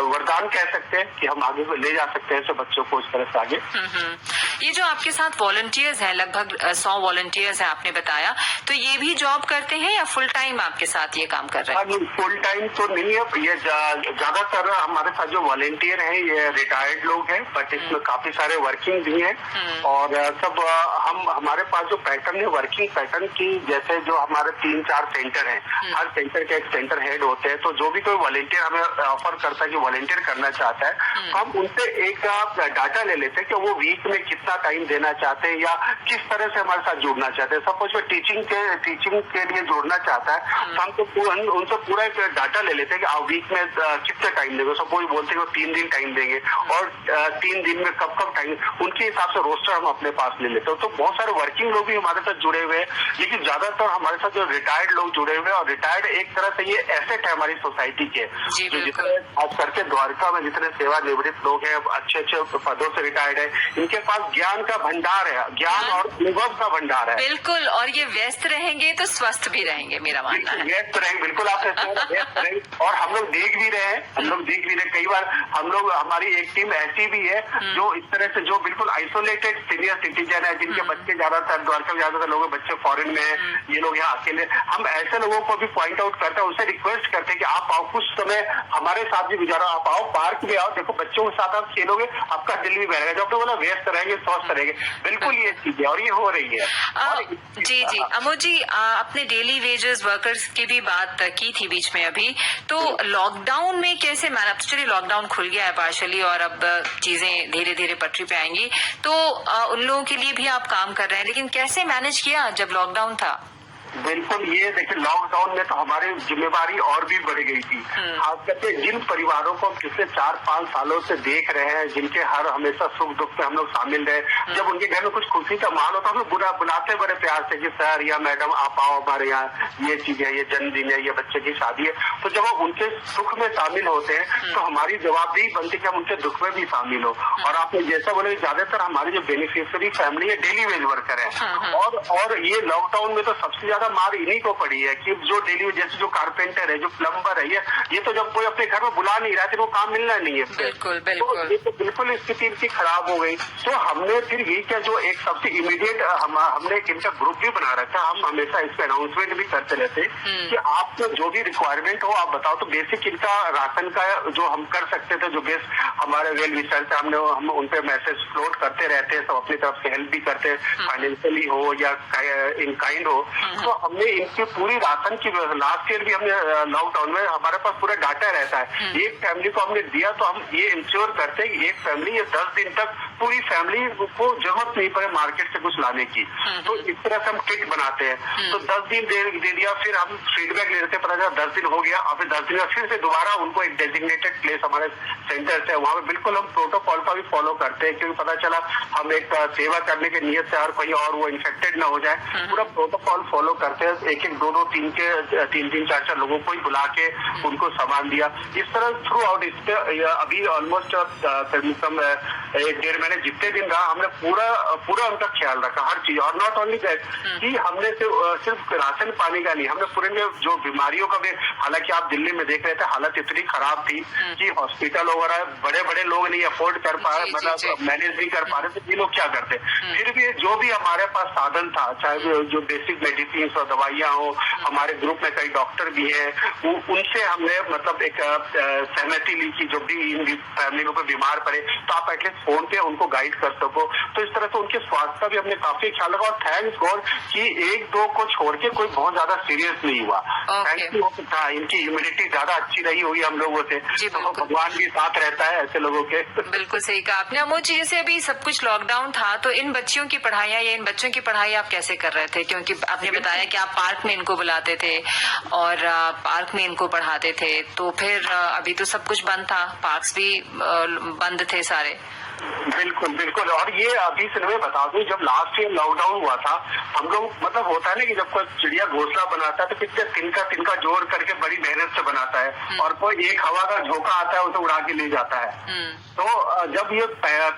वरदान कह सकते हैं कि हम आगे ले जा सकते हैं ऐसे बच्चों को इस तरह से आगे। ये जो आपके साथ वॉलंटियर्स हैं, लगभग 100 वॉलंटियर्स हैं आपने बताया, तो ये भी जॉब करते हैं या फुल टाइम आपके साथ ये काम कर रहे हैं? फुल टाइम तो नहीं है, ये ज्यादातर हमारे साथ जो वॉलंटियर हैं ये रिटायर्ड लोग हैं, बट इसमें काफी सारे वर्किंग भी हैं। और सब हमारे पास जो पैटर्न है वर्किंग पैटर्न की, जैसे जो हमारे 3-4 सेंटर हैं, हर सेंटर के एक सेंटर हेड होते हैं, तो जो भी कोई वॉलंटियर हमें ऑफर करता है कि वॉलंटियर करना चाहता है, तो हम उनसे एक डाटा ले लेते हैं कि वो वीक में कितना कितना टाइम देना चाहते हैं या किस तरह से हमारे साथ जुड़ना चाहते हैं। सपोज में टीचिंग के लिए जोड़ना चाहता है तो हम तो उनसे पूरा एक डाटा ले लेते हैं कि आप वीक में कितने टाइम देंगे। सपोज बोलते हैं 3 दिन टाइम देंगे और 3 दिन में कब टाइम, उनके हिसाब से रोस्टर हम अपने पास ले लेते हैं। तो बहुत सारे वर्किंग लोग भी हमारे साथ जुड़े हुए हैं, लेकिन ज्यादातर हमारे साथ जो रिटायर्ड लोग जुड़े हुए हैं, और रिटायर्ड एक तरह से ये एसेट है हमारी सोसाइटी के। जो जितने खास करके द्वारका में जितने सेवानिवृत्त लोग हैं, अच्छे पदों से रिटायर्ड है, इनके पास ज्ञान का भंडार है, ज्ञान और अनुभव का भंडार है। बिल्कुल, और ये व्यस्त रहेंगे तो स्वस्थ भी रहेंगे, मेरा मानना है। व्यस्त रहेंगे, बिल्कुल आपने व्यस्त रहेंगे। और हम लोग देख भी रहे हैं, कई बार हम लोग, हमारी एक टीम ऐसी भी है जो इस तरह से जो बिल्कुल आइसोलेटेड सीनियर सिटीजन है, जिनके बच्चे ज्यादातर द्वारका में ज्यादातर लोग बच्चे फॉरेन में है, ये लोग यहाँ अकेले, हम ऐसे लोगों को भी पॉइंट आउट करते हैं, उनसे रिक्वेस्ट करते हैं कि आप आओ, कुछ समय हमारे साथ भी गुजारो, आप आओ पार्क में आओ, देखो बच्चों के साथ आप खेलोगे, आपका दिल भी बहरेगा। जो आपने बोला व्यस्त रहेंगे, स्वस्थ रहेंगे, बिल्कुल ये चीज है और ये हो रही है। जी अमोद जी, आपने डेली वेजेस वर्कर्स की भी बात की थी बीच में अभी, तो लॉकडाउन में कैसे मैनेज, तो चलिए लॉकडाउन खुल गया है पार्शली और अब चीजें धीरे धीरे पटरी पे आएंगी, तो उन लोगों के लिए भी आप काम कर रहे हैं, लेकिन कैसे मैनेज किया जब लॉकडाउन था? बिल्कुल, ये देखिए लॉकडाउन में तो हमारी जिम्मेवारी और भी बढ़ गई थी। खास करके जिन परिवारों को हम पिछले 4-5 सालों से देख रहे हैं, जिनके हर हमेशा सुख दुख में हम लोग शामिल रहे, जब उनके घर में कुछ खुशी का माहौल होता है, हम लोग बुलाते बड़े प्यार से कि सर या मैडम आप आओ हमारे यहाँ, ये चीज है, ये जन्मदिन है, ये बच्चे की शादी है। तो जब हम उनके सुख में शामिल होते हैं तो हमारी जवाबदेही बनती है कि हम उनके दुख में भी शामिल हो। और आपने जैसा बोले, ज्यादातर हमारी जो बेनिफिशियरी फैमिली है डेली वेज वर्कर है, और ये लॉकडाउन में तो सबसे ज्यादा मार इन्हीं को पड़ी है कि जो डेली, जैसे जो कारपेंटर है, जो प्लम्बर है, ये तो जब कोई अपने घर में बुला नहीं रहा, तो वो काम मिलना नहीं है। बिल्कुल तो ये तो बिल्कुल स्थिति इनकी खराब हो गई। तो हमने फिर ये क्या, जो एक सबसे इमीडिएट हमने इनका ग्रुप भी बना रखा, हम हमेशा इस पे अनाउंसमेंट भी करते रहते कि आपको जो भी रिक्वायरमेंट हो आप बताओ। तो बेसिक इनका राशन का जो हम कर सकते थे, जो बेस हमारे वेल विशर से हम उन पे मैसेज फ्लोट करते रहते हैं, सब अपनी तरफ से हेल्प भी करते हैं, फाइनेंशियली हो या इन काइंड हो। तो हमने इनकी पूरी राशन की, लास्ट ईयर भी हमने लॉकडाउन में हमारे पास पूरा डाटा रहता है, एक फैमिली को हमने दिया तो हम ये इंश्योर करते हैं कि एक फैमिली ये 10 दिन तक पूरी फैमिली को जरूरत नहीं पड़े मार्केट से कुछ लाने की। तो इस तरह से हम किट बनाते हैं। तो 10 दिन दे दिया, फिर हम फीडबैक ले लेते, पता चला 10 दिन हो गया, और फिर 10 दिन में फिर से दोबारा उनको एक डेजिग्नेटेड प्लेस हमारे सेंटर से, वहाँ पे बिल्कुल हम प्रोटोकॉल का भी फॉलो करते हैं, क्योंकि पता चला हम एक सेवा करने की नियत से और कोई और वो इन्फेक्टेड ना हो जाए, पूरा प्रोटोकॉल फॉलो करते हैं। एक 2-2, 3-3, 4-4 लोगों को ही बुला के उनको सामान दिया। इस तरह थ्रू आउट इस पे अभी ऑलमोस्ट 1-1.5 महीने जितने दिन रहा, हमने पूरा उनका ख्याल रखा, हर चीज। और नॉट ओनली दैट कि हमने सिर्फ राशन पानी का नहीं, हमने पूरे में जो बीमारियों का भी, हालांकि आप दिल्ली में देख रहे थे हालत इतनी खराब थी कि हॉस्पिटल वगैरह बड़े लोग नहीं अफोर्ड कर पा रहे, मतलब मैनेज नहीं कर पा रहे, तो ये लोग क्या करते। फिर भी जो भी हमारे पास साधन था, चाहे जो बेसिक मेडिसिन और दवाइयां हो, हमारे ग्रुप में कई डॉक्टर भी हैं, उनसे हमने मतलब एक सहमति ली कि जो भी इन फैमिली में कोई बीमार पड़े तो आप एटलीस्ट फोन पे उनको गाइड कर सको। तो इस तरह से उनके स्वास्थ्य का भी हमने काफी ख्याल रखा, और थैंक्स गॉड कि 1-2 को छोड़ के कोई बहुत ज्यादा सीरियस नहीं हुआ। था इनकी इम्यूनिटी ज्यादा अच्छी रही हुई हम लोगों से, तो भगवान भी साथ रहता है ऐसे लोगों के। बिल्कुल सही कहा आपने। अमोद जी, जैसे अभी सब कुछ लॉकडाउन था, तो इन बच्चियों की पढ़ाई या इन बच्चों की पढ़ाई आप कैसे कर रहे थे? क्योंकि आपने बताया कि आप पार्क में इनको बुलाते थे और पार्क में इनको पढ़ाते थे, तो फिर अभी तो सब कुछ बंद था, पार्क्स भी बंद थे सारे। बिल्कुल। और ये अभी से मैं बता दूं, जब लास्ट ईयर लॉकडाउन हुआ था, हम लोग मतलब होता है ना कि जब कोई चिड़िया घोंसला बनाता है तो कितने तिनका जोड़ करके बड़ी मेहनत से बनाता है, और कोई एक हवा का झोंका आता है उसे उड़ा के ले जाता है। तो जब ये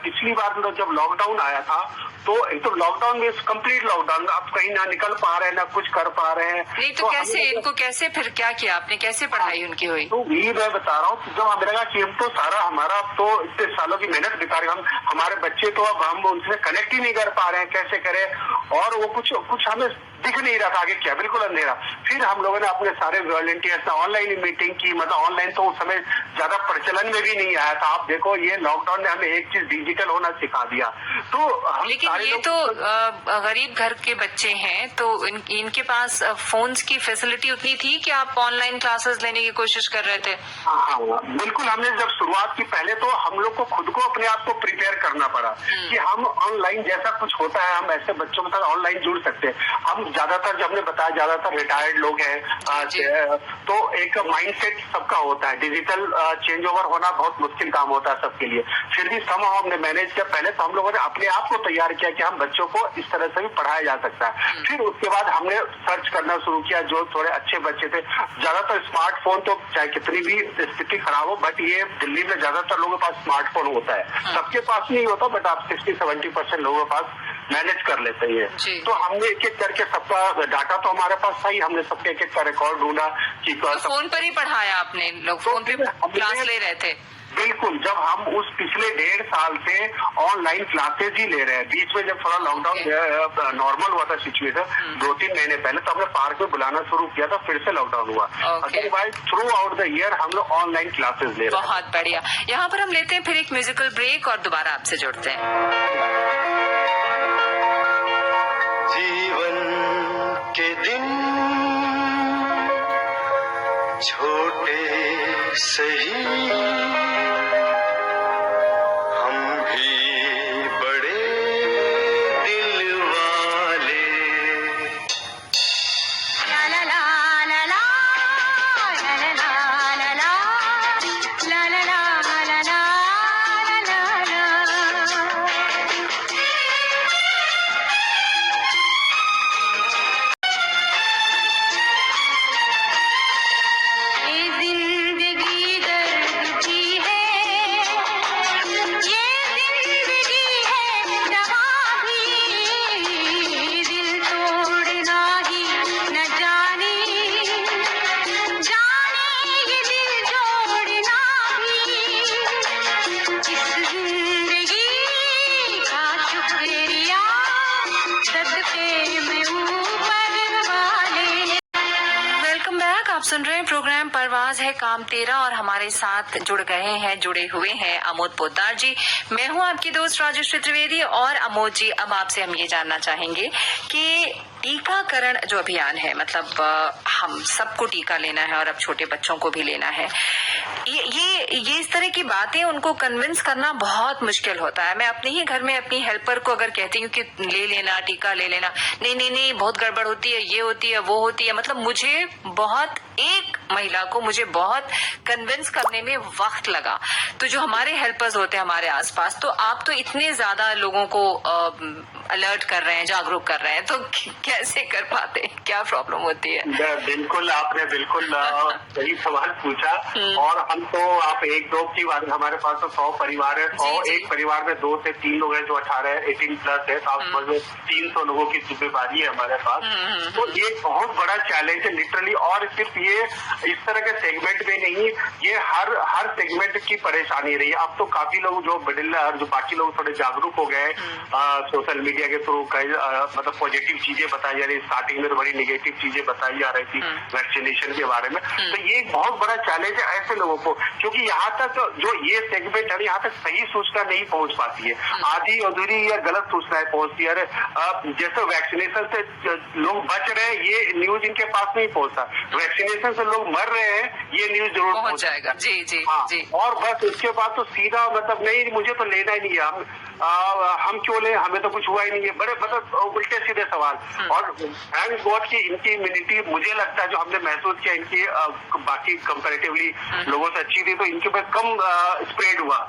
पिछली बार जब लॉकडाउन आया था, तो एक तो लॉकडाउन में कंप्लीट लॉकडाउन, आप कहीं ना निकल पा रहे हैं ना कुछ कर पा रहे हैं। नहीं तो कैसे इनको कैसे फिर क्या किया आपने, कैसे पढ़ाई उनकी हुई? तो यही मैं बता रहा हूँ, जब हमें लगा कि हम तो सारा हमारा तो इतने सालों की मेहनत बिता रहे, हमारे बच्चे तो अब हम उनसे कनेक्ट ही नहीं कर पा रहे हैं, कैसे करें, और वो कुछ हमें दिख नहीं रहा था आगे क्या, बिल्कुल अंधेरा। फिर हम लोगों ने अपने सारे वॉलंटियर्स ऑनलाइन मीटिंग की, मतलब ऑनलाइन तो उस समय ज्यादा प्रचलन में भी नहीं आया था। आप देखो ये लॉकडाउन ने हमें एक चीज डिजिटल होना सिखा दिया। तो हम लेकिन ये तो गरीब घर के बच्चे हैं, तो इनके पास फोन्स की फैसिलिटी उतनी थी कि आप ऑनलाइन क्लासेस लेने की कोशिश कर रहे थे? हाँ, बिल्कुल। हमने जब शुरुआत की पहले तो हम लोग को खुद को अपने आप को प्रिपेयर करना पड़ा कि हम ऑनलाइन जैसा कुछ होता है हम ऐसे बच्चों के साथ ऑनलाइन जुड़ सकते हैं। हम ज्यादातर, जब हमने बताया, ज्यादातर रिटायर्ड लोग हैं, तो एक माइंडसेट सबका होता है, डिजिटल चेंज ओवर होना बहुत मुश्किल काम होता है सबके लिए। फिर भी समहाउ हमने मैनेज किया। पहले तो हम लोगों ने अपने आप को तैयार किया कि हम बच्चों को इस तरह से भी पढ़ाया जा सकता है। फिर उसके बाद हमने सर्च करना शुरू किया, जो थोड़े अच्छे बच्चे थे। ज्यादातर स्मार्टफोन तो चाहे कितनी भी स्थिति खराब हो, बट ये दिल्ली में ज्यादातर लोगों के पास स्मार्टफोन होता है। सबके पास नहीं होता, बट आप 60-70% लोगों के पास मैनेज कर लेते हैं। तो हमने एक एक करके सबका डाटा तो हमारे पास था ही, हमने सबके एक एक का रिकॉर्ड ढूंढा कि तो फोन पर ही पढ़ाया आपने? लोग फोन पे क्लास ले रहे थे? बिल्कुल। जब हम उस पिछले 1.5 साल से ऑनलाइन क्लासेज ही ले रहे हैं, बीच में जब थोड़ा लॉकडाउन नॉर्मल हुआ था सिचुएशन 2-3 महीने पहले, तो हमने पार्क में बुलाना शुरू किया था, फिर से लॉकडाउन हुआ। Otherwise through out the year हम लोग ऑनलाइन क्लासेज ले रहे हैं। बहुत बढ़िया। यहाँ पर हम लेते हैं फिर एक म्यूजिकल ब्रेक और दोबारा आपसे जुड़ते हैं। जीवन के दिन छोटे सही, हम भी बड़े दिल वाले। ला ला ला ला ला ला ला ला ला ला ला ला ला ला। आप सुन रहे हैं प्रोग्राम परवाज है काम तेरा और हमारे साथ जुड़े हुए हैं अमोद पोद्दार जी। मैं हूं आपकी दोस्त राजश्री त्रिवेदी। और अमोद जी, अब आपसे हम ये जानना चाहेंगे कि टीकाकरण जो अभियान है, मतलब हम सबको टीका लेना है और अब छोटे बच्चों को भी लेना है, ये इस तरह की बातें उनको कन्विंस करना बहुत मुश्किल होता है। मैं अपने ही घर में अपनी हेल्पर को अगर कहती हूँ कि ले लेना, टीका ले लेना, नहीं बहुत गड़बड़ होती है, ये होती है, वो होती है, मतलब मुझे बहुत, एक महिला को मुझे बहुत कन्विंस करने में वक्त लगा। तो जो हमारे हेल्पर्स होते हैं हमारे आसपास, तो आप तो इतने ज्यादा लोगों को अलर्ट कर रहे हैं, जागरूक कर रहे हैं, तो कैसे कर पाते हैं? क्या प्रॉब्लम होती है? बिल्कुल, आपने बिल्कुल सही सवाल पूछा। और हम तो, आप 1-2 की बात, हमारे पास तो 100 परिवार है, 100 एक परिवार में 2 से 3 लोग हैं जो 18 प्लस है, तो आप समझ लो 300 लोगों की जिम्मेदारी है हमारे पास। तो ये बहुत बड़ा चैलेंज है लिटरली। और सिर्फ ये इस तरह के सेगमेंट में नहीं, ये हर सेगमेंट की परेशानी रही है। अब तो काफी लोग जो मिडिल, जो बाकी लोग थोड़े जागरूक हो गए सोशल मीडिया के थ्रू, मतलब पॉजिटिव चीजें बताई जा रही। स्टार्टिंग में तो बड़ी निगेटिव चीजें बताई जा रही थी वैक्सीनेशन के बारे में। तो ये एक बहुत बड़ा चैलेंज है ऐसे लोगों को, क्योंकि यहाँ तक जो ये सेगमेंट है, यहाँ तक सही सूचना नहीं पहुंच पाती है, आधी अधूरी या गलत सूचनाएं पहुंचती है। जैसे वैक्सीनेशन से लोग बच रहे हैं, ये न्यूज इनके पास नहीं पहुंचता। वैक्सीनेशन से लोग मर रहे हैं, ये न्यूज जरूर पहुंच जाएगा। जी जी जी। और बस उसके बाद तो सीधा, मतलब नहीं, मुझे तो लेना ही नहीं है, हम क्यों लें, हमें तो कुछ हुआ ही नहीं है, बड़े मतलब उल्टे सीधे सवाल। और थैंक गॉड की इनकी इम्यूनिटी, मुझे लगता है जो हमने महसूस किया इनकी बाकी कंपैरेटिवली लोगों से अच्छी थी, तो इनके पास कम स्प्रेड हुआ,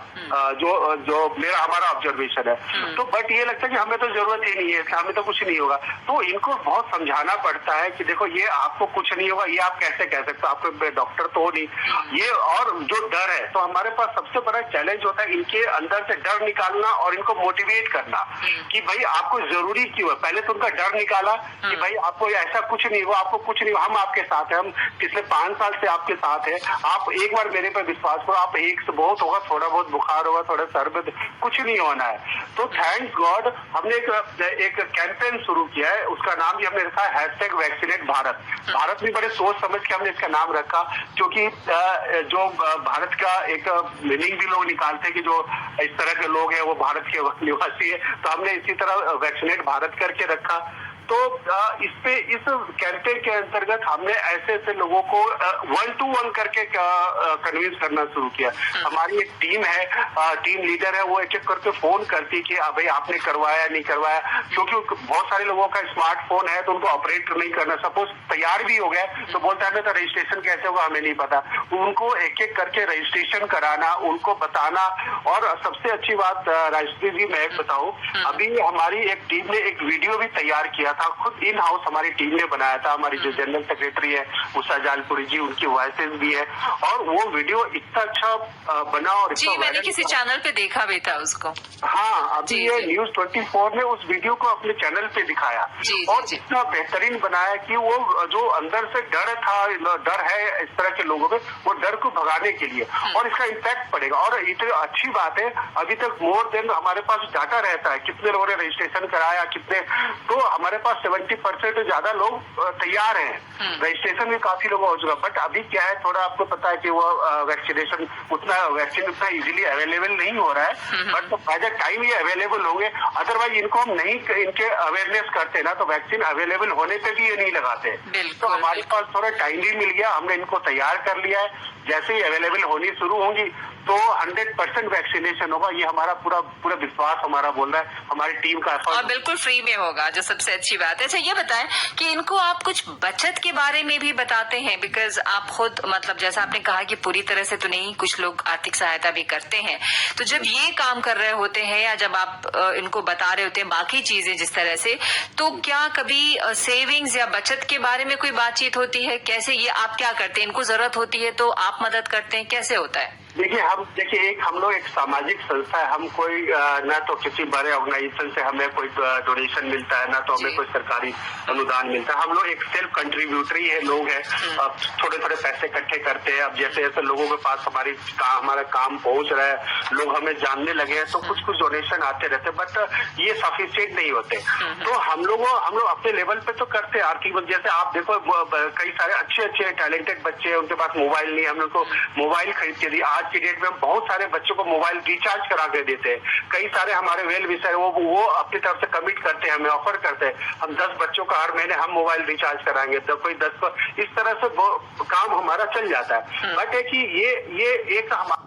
जो हमारा ऑब्जर्वेशन है। तो बट ये लगता है कि हमें तो जरूरत ही नहीं है, हमें तो कुछ नहीं होगा। तो इनको बहुत समझाना पड़ता है कि देखो, ये आपको कुछ नहीं होगा, ये आप कैसे कैसे कह सकते हो, आपको डॉक्टर तो हो नहीं ये। और जो डर है, तो हमारे पास सबसे बड़ा चैलेंज होता है इनके अंदर से डर निकालना और इनको मोटिवेट करना कि भाई आपको जरूरी क्यों है। पहले तो उनका डर निकाला कि भाई आपको ऐसा कुछ नहीं हुआ, आपको कुछ नहीं हुआ, हम आपके साथ हैं, हम पिछले 5 साल से आपके साथ हैं, आप एक बार मेरे पे विश्वास करो, आप एक से बहुत होगा, थोड़ा बहुत बुखार होगा, थोड़ा सर में कुछ नहीं होना है। तो थैंक गॉड हमने एक कैंपेन शुरू किया है, उसका नाम भी हमने रखा है #वैक्सीनेट भारत। भारत भी बड़े सोच समझ के हमने इसका नाम रखा, क्योंकि जो भारत का एक मीनिंग भी लोग निकालते हैं कि जो इस तरह के लोग हैं वो भारत के निवासी है, तो हमने इसी तरह वैक्सीनेट भारत करके रखा। तो इस कैंपेन के अंतर्गत हमने ऐसे ऐसे लोगों को 1-to-1 करके कन्विंस करना शुरू किया। हमारी एक टीम है, टीम लीडर है, वो एक एक करके फोन करती कि भाई आपने करवाया नहीं करवाया, क्योंकि बहुत सारे लोगों का स्मार्टफोन है तो उनको ऑपरेट नहीं करना, सपोज तैयार भी हो गया तो बोलता है तो रजिस्ट्रेशन कैसे होगा हमें नहीं पता। उनको एक एक करके रजिस्ट्रेशन कराना, उनको बताना। और सबसे अच्छी बात राजश्री जी मैं बताऊं, अभी हमारी एक टीम ने एक वीडियो भी तैयार किया था, खुद इन हाउस हमारी टीम ने बनाया था। हमारी जो जनरल सेक्रेटरी है उषा जालपुरी जी, उनकी वॉइसेस भी है, और वो वीडियो इतना अच्छा बना और जी मैंने किसी चैनल पे देखा भी था उसको। हाँ, अभी ये News 24 ने उस वीडियो को अपने चैनल पे दिखाया और इतना बेहतरीन बनाया कि वो जो अंदर से डर है इस तरह के लोगों में, वो डर को भगाने के लिए, और इसका इम्पैक्ट पड़ेगा। और इतनी अच्छी बात है, अभी तक मोर देन हमारे पास डाटा रहता है कितने लोगों ने रजिस्ट्रेशन कराया, कितने, तो हमारे पास 70% ज्यादा लोग तैयार हैं, रजिस्ट्रेशन भी काफी लोगों हो चुका। बट अभी क्या है, थोड़ा आपको पता है कि वो वैक्सीन उतना इजीली अवेलेबल नहीं हो रहा है, बट बाय द टाइम ये अवेलेबल होंगे। अदरवाइज इनको हम नहीं इनके अवेयरनेस करते ना, तो वैक्सीन अवेलेबल होने पे भी ये नहीं लगाते। तो हमारे पास थोड़ा टाइम भी मिल गया, हमने इनको तैयार कर लिया है। जैसे ही अवेलेबल होनी शुरू होंगी तो 100% वैक्सीनेशन होगा, ये हमारा पूरा विश्वास हमारा बोल रहा है, हमारी टीम का और बिल्कुल फ्री में होगा, जो सबसे अच्छी बात है। अच्छा ये बताएं कि इनको आप कुछ बचत के बारे में भी बताते हैं, बिकॉज आप खुद मतलब जैसा आपने कहा कि पूरी तरह से तो नहीं, कुछ लोग आर्थिक सहायता भी करते हैं, तो जब ये काम कर रहे होते हैं या जब आप इनको बता रहे होते हैं बाकी चीजें जिस तरह से, तो क्या कभी सेविंग्स या बचत के बारे में कोई बातचीत होती है? कैसे ये आप क्या करते हैं? इनको जरूरत होती है तो आप मदद करते हैं, कैसे होता है? देखिए हम लोग एक सामाजिक संस्था है, हम कोई ना तो किसी बड़े ऑर्गेनाइजेशन से हमें कोई डोनेशन मिलता है, ना तो हमें कोई सरकारी अनुदान मिलता है। हम लोग एक सेल्फ कंट्रीब्यूटरी है लोग हैं, थोड़े थोड़े पैसे इकट्ठे करते हैं। अब जैसे जैसे लोगों के पास हमारा काम पहुंच रहा है, लोग हमें जानने लगे हैं, तो कुछ डोनेशन आते रहते, बट ये सफिशिएंट नहीं होते। तो हम लोग अपने लेवल पे तो करते हैं आर्थिक। जैसे आप देखो कई सारे अच्छे टैलेंटेड बच्चे हैं, उनके पास मोबाइल नहीं है, हम लोग को मोबाइल खरीद के दी। आज की डेट में हम बहुत सारे बच्चों को मोबाइल रिचार्ज करा के देते हैं। कई सारे हमारे वेल विशर वो अपनी तरफ से कमिट करते हैं, हमें ऑफर करते हैं, हम 10 बच्चों का हर महीने हम मोबाइल रिचार्ज कराएंगे, तो कोई 10 को, इस तरह से काम हमारा चल जाता है। बट है कि ये एक हमारा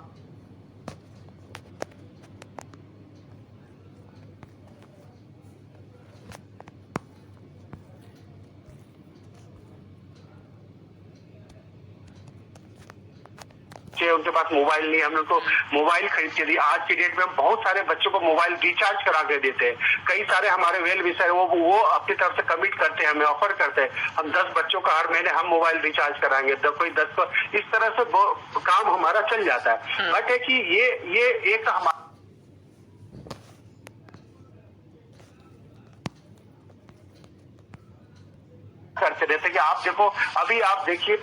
उनके पास मोबाइल नहीं है, हम लोग को मोबाइल खरीद के दी। आज की डेट में हम बहुत सारे बच्चों को मोबाइल रिचार्ज करा के देते हैं। कई सारे हमारे वेल विशर वो अपनी तरफ से कमिट करते हैं, हमें ऑफर करते हैं, हम 10 बच्चों का हर महीने हम मोबाइल रिचार्ज कराएंगे, तो कोई 10 को, इस तरह से काम हमारा चल जाता है। बट है कि ये एक हमारा करते रहते कि आप देखो, अभी आप देखिए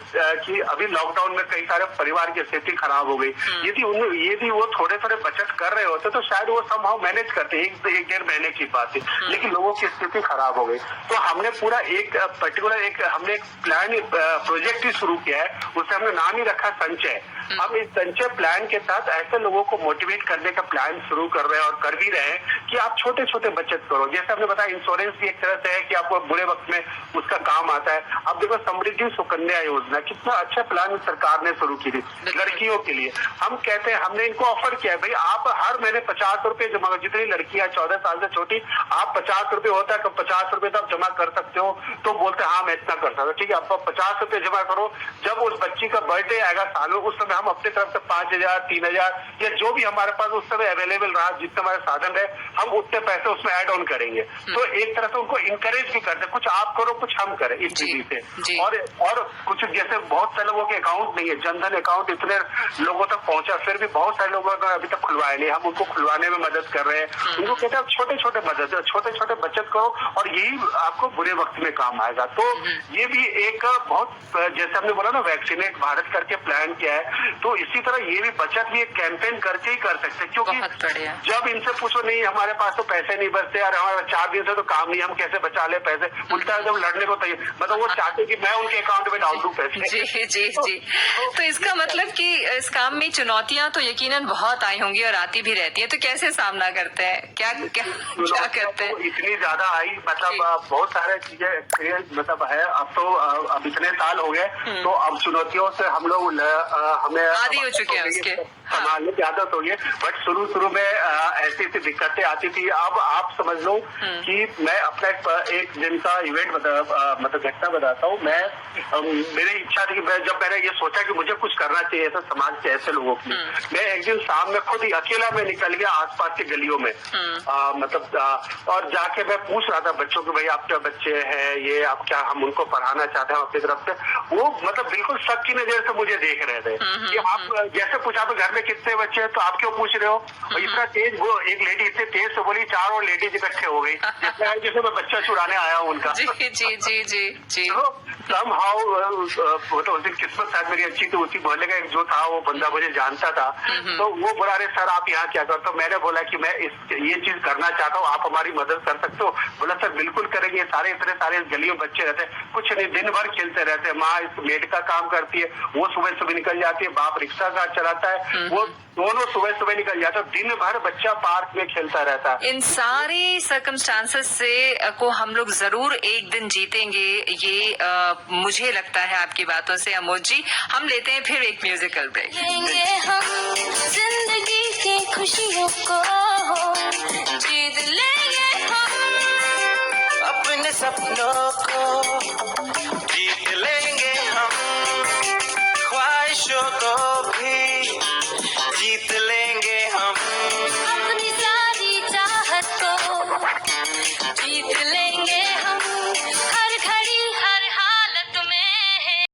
कि अभी लॉकडाउन में कई सारे परिवार की स्थिति खराब हो गई। यदि वो थोड़े बचत कर रहे होते तो शायद वो समहाउ मैनेज करते, एक 1.5 महीने की बात है, लेकिन लोगों की स्थिति खराब हो गई। तो हमने पूरा एक पर्टिकुलर हमने एक प्लान प्रोजेक्ट ही शुरू किया है, उससे हमने नाम ही रखा संचय। हम इस संचय प्लान के तहत ऐसे लोगों को मोटिवेट करने का प्लान शुरू कर रहे हैं और कर भी रहे हैं कि आप छोटे छोटे बचत करो। जैसे हमने बताया, इंश्योरेंस भी एक तरह से है कि आपको बुरे वक्त में उसका काम आता है। अब देखो समृद्धि सुकन्या योजना, कितना अच्छा प्लान सरकार ने शुरू की थी लड़कियों के लिए। हम कहते हैं, हमने इनको ऑफर किया है, भाई आप हर महीने 50 रुपए जमा, जितनी लड़कियां 14 साल से छोटी, आप 50 रुपए होता है, 50 रुपए तो आप जमा कर सकते हो। तो बोलते हैं हाँ मैं इतना कर सकता हूँ, ठीक है, आप 50 रुपए जमा करो। जब उस बच्ची का बर्थडे आएगा सालों, उस समय हम अपनी तरफ से 5,000, 3,000 या जो भी हमारे पास उस समय अवेलेबल रहा, जितने हमारे साधन रहे, हम उतने पैसे उसमें ऐड ऑन करेंगे। तो एक तरह से उनको इंकरेज भी करते, कुछ आप करो कुछ हम करें इस जी, चीज से। जी। और कुछ जैसे बहुत सारे लोगों के अकाउंट नहीं है, जनधन अकाउंट इतने लोगों तक पहुंचा, फिर भी बहुत सारे लोगों ने अभी तक खुलवाए नहीं, हम उनको खुलवाने में मदद कर रहे हैं। उनको कहते हैं छोटे छोटे मदद, छोटे छोटे बचत करो और यही आपको बुरे वक्त में काम आएगा। तो ये भी एक बहुत, जैसे हमने बोला ना वैक्सीनेट भारत करके प्लान किया है, तो इसी तरह ये भी बचत भी एक कैंपेन करके ही कर सकते हैं। क्योंकि बहुत बढ़िया। जब इनसे पूछो नहीं हमारे पास तो पैसे नहीं बचते यार, हमारा 4 दिन से तो काम नहीं, हम कैसे बचा ले पैसे, उल्टा जब लड़ने को तैयार, मतलब वो चाहते कि मैं उनके अकाउंट में डाल दूं पैसे। जी जी जी। तो इसका मतलब कि इस काम में चुनौतियां तो यकीनन बहुत आई होंगी और आती भी रहती है, तो कैसे सामना करते हैं, क्या क्या क्या करते हैं? इतनी ज्यादा आई, मतलब बहुत सारे चीजें मतलब है। अब तो अब इतने साल हो गए, तो अब चुनौतियों से हम लोग हमें आदी हो चुके हैं उसके। संभालने की आदत हो गई। बट शुरू में ऐसी ऐसी दिक्कतें आती थी। अब आप समझ लो कि मैं अपना एक दिन का इवेंट मतलब घटना बताता हूँ। मेरी इच्छा थी कि जब मैंने ये सोचा कि मुझे कुछ करना चाहिए था समाज के ऐसे लोगों के लिए, मैं एक दिन शाम में खुद ही अकेला में निकल गया आसपास के गलियों में, और जाके मैं पूछ रहा था बच्चों को, भाई आपके बच्चे हैं ये, आप क्या हम उनको पढ़ाना चाहते हैं अपनी तरफ से। वो मतलब बिल्कुल शक की नजर से मुझे देख रहे थे कि आप जैसे पूछा तो घर में कितने बच्चे हैं, तो आप क्यों पूछ रहे हो। और इतना तेज, वो एक लेडी इतने तेज से बोली, 4 और लेडीज इकट्ठे हो गई, जैसे मैं बच्चा छुड़ाने आया हूँ उनका। जी जी जी जी जी। somehow, तो उस दिन किस्मत शायद मेरी अच्छी थी, उसी मोहल्ले का एक जो था वो बंदा मुझे जानता था। तो वो बोला, अरे सर आप यहाँ क्या करते हो। मैंने बोला कि मैं ये चीज करना चाहता हूँ, आप हमारी मदद कर सकते हो। बोला सर बिल्कुल करेंगे। इतने सारे गलियों में बच्चे रहते हैं, कुछ नहीं दिन भर खेलते रहते हैं। माँ इस मेड का काम करती है, वो सुबह निकल जाती है, बाप रिक्शा कार चलाता है, वो दोनों सुबह निकल जाता है, दिन भर बच्चा पार्क में खेलता रहता है। इन सारी सर्कमस्टांसेस से को हम लोग जरूर एक दिन जीतेंगे, ये मुझे लगता है आपकी बातों से। अमोद जी, हम लेते हैं फिर एक म्यूजिकल ब्रेक। लेंगे हम जिंदगी की खुशियों को, जीत लेंगे हम अपने सपनों को, जीत लेंगे हम ख्वाहिशों को भी, जीत लेंगे हम अपनी सारी चाहत को, जीत लेंगे हम हर घड़ी हर हालत में।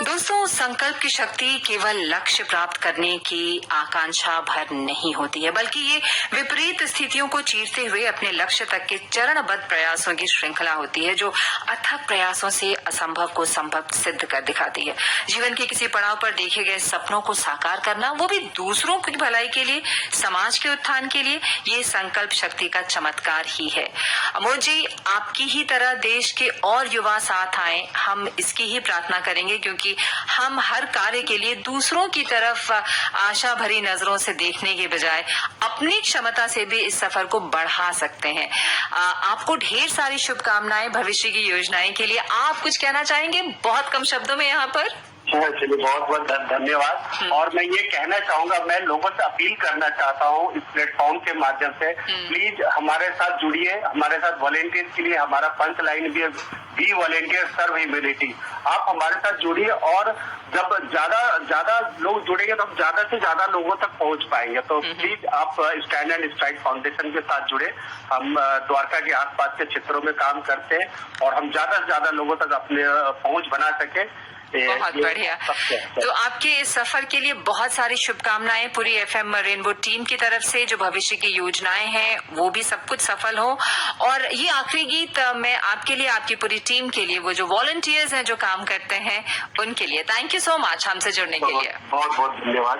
दोस्तों, संकल्प की शक्ति केवल लक्ष्य प्राप्त करने की आकांक्षा भर नहीं होती है, बल्कि ये विपरीत स्थितियों को चीरते हुए अपने लक्ष्य तक के चरणबद्ध प्रयासों की श्रृंखला होती है, जो अथक प्रयासों से असंभव को संभव सिद्ध कर दिखाती है। जीवन के किसी पड़ाव पर देखे गए सपनों को साकार करना, वो भी दूसरों की भलाई के लिए, समाज के उत्थान के लिए, ये संकल्प शक्ति का चमत्कार ही है। अमोद जी, आपकी ही तरह देश के और युवा साथ आए, हम इसकी ही प्रार्थना करेंगे, क्योंकि हम हर कार्य के लिए दूसरों की तरफ आशा भरी नजरों से देखने के बजाय अपनी क्षमता से भी इस सफर को बढ़ा सकते हैं। आपको ढेर सारी शुभकामनाएं भविष्य की योजनाएं के लिए। आप कुछ कहना चाहेंगे बहुत कम शब्दों में यहाँ पर? चलिए, बहुत बहुत धन्यवाद। और मैं ये कहना चाहूंगा, मैं लोगों से अपील करना चाहता हूँ इस प्लेटफॉर्म के माध्यम से, प्लीज हमारे साथ जुड़िए। हमारे साथ वॉलेंटियर के लिए हमारा पंच लाइन भी है, बी वॉलेंटियर सर्व ह्यूमैनिटी। आप हमारे साथ जुड़िए, और जब ज्यादा लोग जुड़ेंगे तो हम ज्यादा से ज्यादा लोगों तक पहुंच पाएंगे। तो प्लीज आप स्टैंड एंड स्ट्राइक फाउंडेशन के साथ जुड़े। हम द्वारका के आसपास के क्षेत्रों में काम करते हैं, और हम ज्यादा से ज्यादा लोगों तक अपने पहुंच बना सके। बहुत बढ़िया। तो आपके इस सफर के लिए बहुत सारी शुभकामनाएं पूरी एफएम रेनबो टीम की तरफ से। जो भविष्य की योजनाएं हैं वो भी सब कुछ सफल हो। और ये आखिरी गीत मैं आपके लिए, आपकी पूरी टीम के लिए, वो जो वॉलंटियर्स हैं जो काम करते हैं उनके लिए। थैंक यू सो मच हमसे जुड़ने के लिए। बहुत बहुत धन्यवाद।